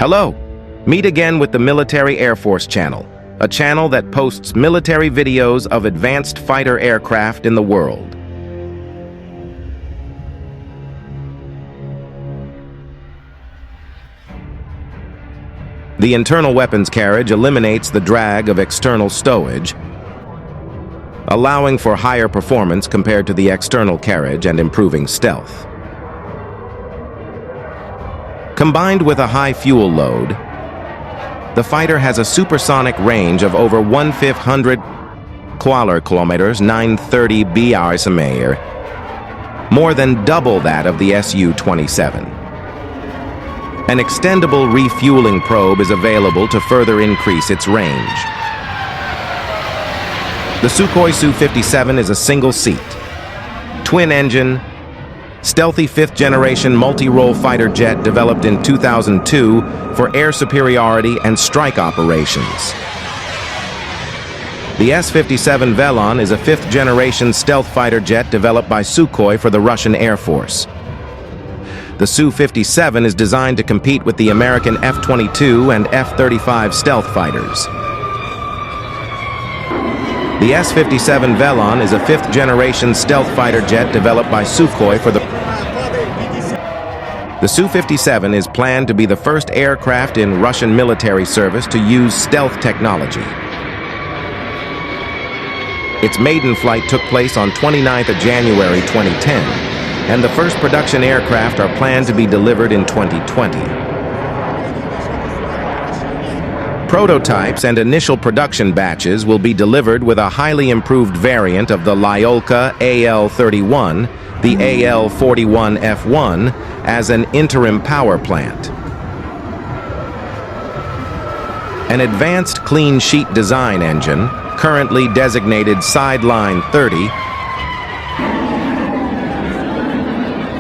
Hello! Meet again with the Military Air Force channel, a channel that posts military videos of advanced fighter aircraft in the world. The internal weapons carriage eliminates the drag of external stowage, allowing for higher performance compared to the external carriage and improving stealth. Combined with a high fuel load, the fighter has a supersonic range of over 1,500 kilometers, 930 br/s, more than double that of the Su-27. An extendable refueling probe is available to further increase its range. The Sukhoi Su-57 is a single-seat, twin-engine, stealthy fifth-generation multi-role fighter jet developed in 2002 for air superiority and strike operations. The S-57 Velon is a fifth-generation stealth fighter jet developed by Sukhoi for the Russian Air Force. The Su-57 is designed to compete with the American F-22 and F-35 stealth fighters. The S-57 Velon is a fifth-generation stealth fighter jet developed by Sukhoi for the Su-57 is planned to be the first aircraft in Russian military service to use stealth technology. Its maiden flight took place on 29th of January 2010, and the first production aircraft are planned to be delivered in 2020. Prototypes and initial production batches will be delivered with a highly improved variant of the Lyulka AL-31, the AL-41F1, as an interim power plant. An advanced clean sheet design engine, currently designated Sideline 30,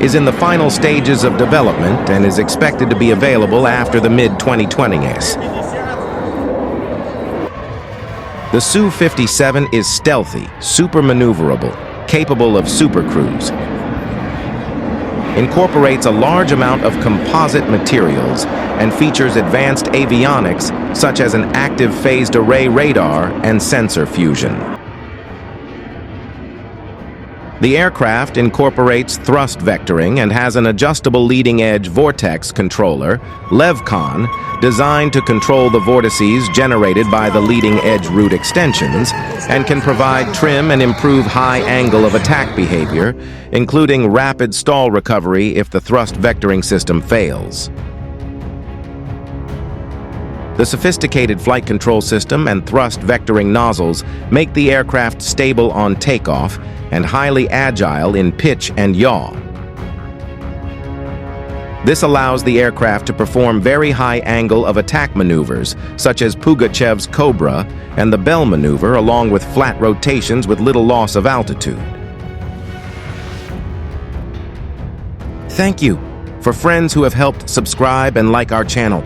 is in the final stages of development and is expected to be available after the mid-2020s. The Su-57 is stealthy, super-maneuverable, capable of supercruise, incorporates a large amount of composite materials, and features advanced avionics such as an active phased array radar and sensor fusion. The aircraft incorporates thrust vectoring and has an adjustable leading-edge vortex controller, LevCon, designed to control the vortices generated by the leading-edge route extensions, and can provide trim and improve high angle of attack behavior, including rapid stall recovery if the thrust vectoring system fails. The sophisticated flight control system and thrust vectoring nozzles make the aircraft stable on takeoff and highly agile in pitch and yaw. This allows the aircraft to perform very high angle of attack maneuvers, such as Pugachev's Cobra and the Bell maneuver, along with flat rotations with little loss of altitude. Thank you for friends who have helped subscribe and like our channel.